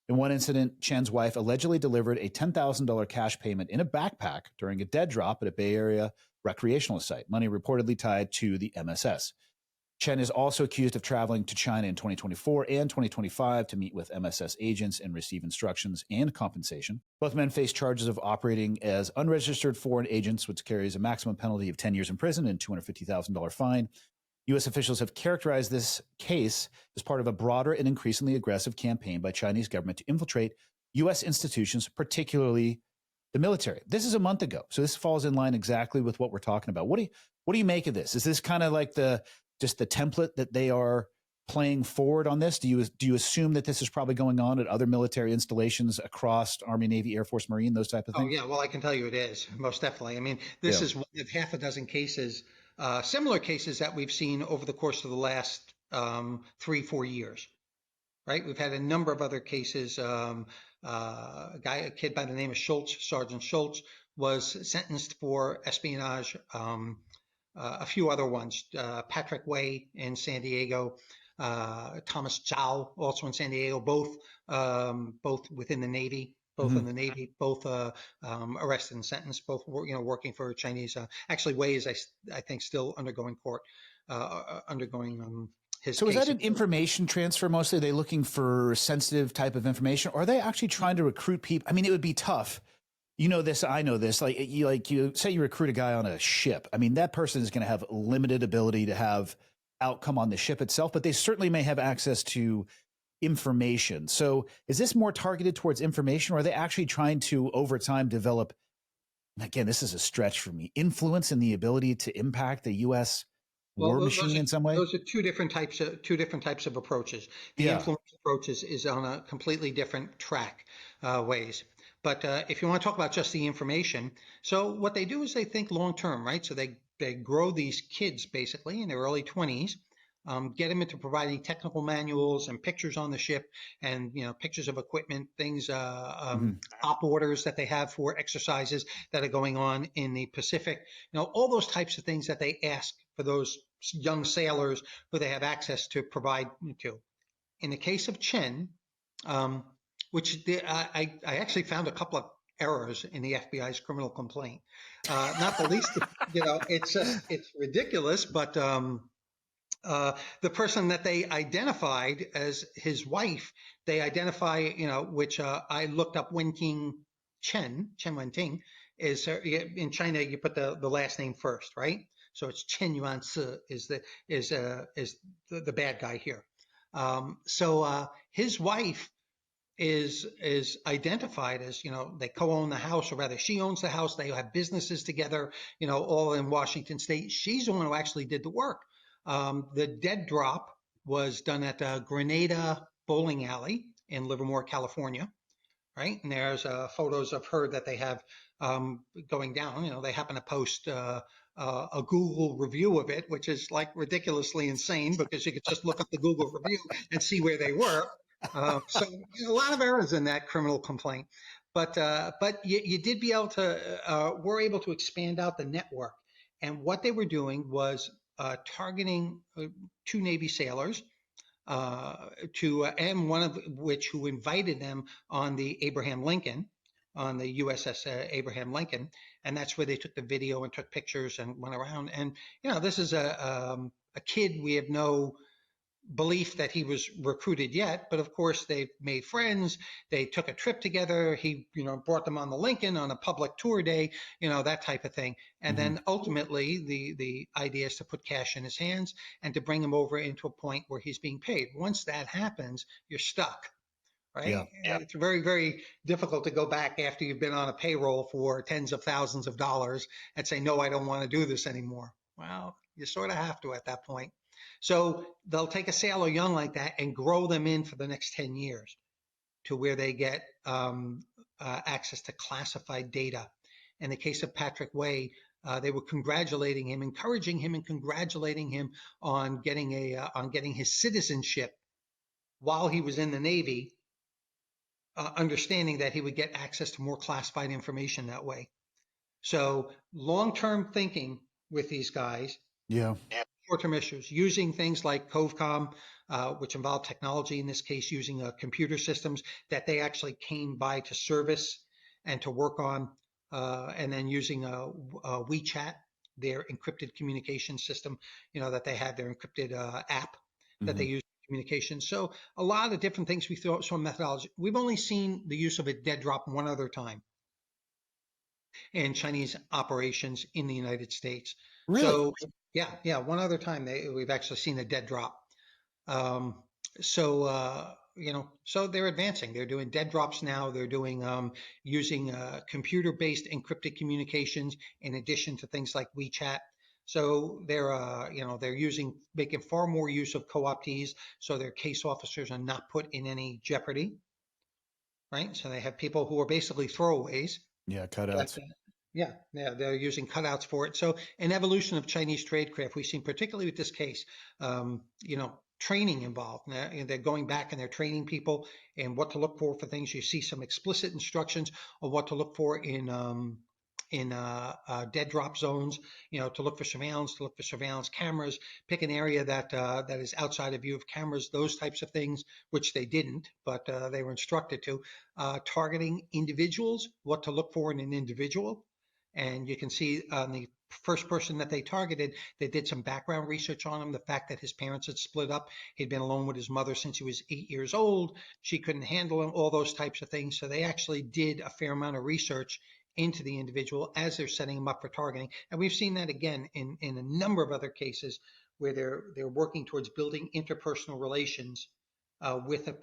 In one incident, Chen's wife allegedly delivered a $10,000 cash payment in a backpack during a dead drop at a Bay Area recreational site, money reportedly tied to the MSS. Chen is also accused of traveling to China in 2024 and 2025 to meet with MSS agents and receive instructions and compensation. Both men face charges of operating as unregistered foreign agents, which carries a maximum penalty of 10 years in prison and $250,000 fine. U.S. officials have characterized this case as part of a broader and increasingly aggressive campaign by Chinese government to infiltrate U.S. institutions, particularly the military. This is a month ago, so this falls in line exactly with what we're talking about. What do you make of this? Is this kind of like just the template that they are playing forward on this? Do you assume that this is probably going on at other military installations across Army, Navy, Air Force, Marine, those type of things? Oh, yeah. Well, I can tell you it is, most definitely. I mean, this is one of half a dozen cases, similar cases that we've seen over the course of the last 3-4 years, right? We've had a number of other cases. A kid by the name of Schultz, Sergeant Schultz, was sentenced for espionage. A few other ones, Patrick Way in San Diego, Thomas Zhao, also in San Diego, both within the Navy, both in the Navy, both arrested and sentenced, both working for Chinese. Actually, Wei is, I think, still undergoing court, his So case. is that an information transfer mostly? Are they looking for sensitive type of information? Or are they actually trying to recruit people? I mean, it would be tough. You know this, I know this. Like you say you recruit a guy on a ship. I mean, that person is going to have limited ability to have outcome on the ship itself, but they certainly may have access to information. So is this more targeted towards information, or are they actually trying to, over time, develop, and again, this is a stretch for me, influence and the ability to impact the U.S. war machine in some way? Those are two different types of approaches. The influence approach is on a completely different track, ways. But if you want to talk about just the information, so what they do is they think long term, right? So they grow these kids basically in their early 20s, get them into providing technical manuals and pictures on the ship, and pictures of equipment, things, op orders that they have for exercises that are going on in the Pacific. All those types of things that they ask for those young sailors who they have access to provide to. In the case of Chen, which I actually found a couple of errors in the FBI's criminal complaint. Not the least, it's ridiculous, but the person that they identified as his wife, they identify, which I looked up Wenting Chen Wenting, is in China you put the last name first, right? So it's Chen Yuanci is the bad guy here. So his wife is identified as, they co-own the house, or rather she owns the house. They have businesses together, all in Washington State. She's the one who actually did the work. The dead drop was done at Grenada Bowling Alley in Livermore, California, right? And there's photos of her that they have going down. They happen to post a Google review of it, which is like ridiculously insane, because you could just look up the Google review and see where they were. So a lot of errors in that criminal complaint, but you did be able to were able to expand out the network, and what they were doing was targeting 2 Navy sailors, and one of which who invited them on the Abraham Lincoln, on the USS Abraham Lincoln, and that's where they took the video and took pictures and went around. And this is a kid. We have no belief that he was recruited yet, but of course they've made friends. They took a trip together. He brought them on the Lincoln on a public tour day, that type of thing. And then ultimately the idea is to put cash in his hands and to bring him over into a point where he's being paid. Once that happens, you're stuck, right? Yeah. It's very, very difficult to go back after you've been on a payroll for tens of thousands of dollars and say, no, I don't want to do this anymore. Well, you sort of have to at that point. So they'll take a sailor young like that and grow them in for the next 10 years to where they get access to classified data. In the case of Patrick Way, they were congratulating him, encouraging him, and congratulating him on getting his citizenship while he was in the Navy, understanding that he would get access to more classified information that way. So long-term thinking with these guys. Yeah. short-term issues, using things like COVCOM, which involve technology, in this case, using computer systems that they actually came by to service and to work on, and then using WeChat, their encrypted communication system, that they have, their encrypted app that they use for communication. So a lot of different things we saw methodology. We've only seen the use of a dead drop one other time in Chinese operations in the United States. Really? So yeah, one other time we've actually seen a dead drop. Um, so they're advancing. They're doing dead drops now. They're doing using computer-based encrypted communications in addition to things like WeChat. So they're making far more use of co-optees, so their case officers are not put in any jeopardy, right? So they have people who are basically throwaways. Yeah, But, cutouts. yeah, they're using cutouts for it. So an evolution of Chinese tradecraft we've seen, particularly with this case, training involved. They're going back and they're training people and what to look for things. You see some explicit instructions of what to look for in dead drop zones, to look for surveillance cameras, pick an area that is outside of view of cameras, those types of things, which they didn't, but they were instructed to. Targeting individuals, what to look for in an individual. And you can see on the first person that they targeted, they did some background research on him. The fact that his parents had split up, he'd been alone with his mother since he was 8 years old. She couldn't handle him, all those types of things. So they actually did a fair amount of research into the individual as they're setting him up for targeting. And we've seen that again in a number of other cases where they're working towards building interpersonal relations with a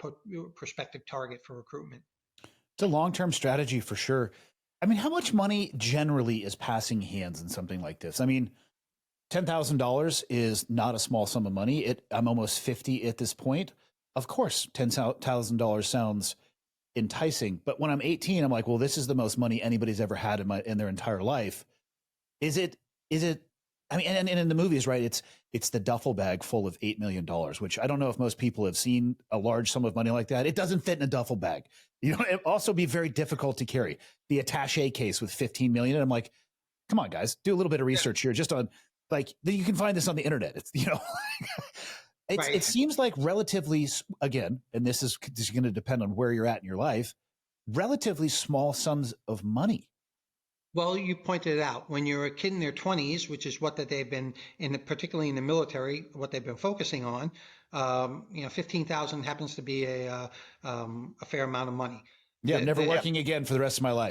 prospective target for recruitment. It's a long-term strategy for sure. I mean, how much money generally is passing hands in something like this? I mean, $10,000 is not a small sum of money. I'm almost 50 at this point. Of course, $10,000 sounds enticing, but when I'm 18, I'm like, well, this is the most money anybody's ever had in their entire life. Is it? I mean, and in the movies, right? It's the duffel bag full of $8 million, which I don't know if most people have seen a large sum of money like that. It doesn't fit in a duffel bag. It'd also be very difficult to carry. The attaché case with 15 million. And I'm like, come on, guys, do a little bit of research here. Just on you can find this on the internet. It's Right. It seems like relatively, again, and this is going to depend on where you're at in your life, relatively small sums of money. Well, you pointed it out. When you're a kid in their 20s, which is what that they've been particularly in the military, what they've been focusing on, 15,000 happens to be a fair amount of money. Yeah, I'm never working again for the rest of my life.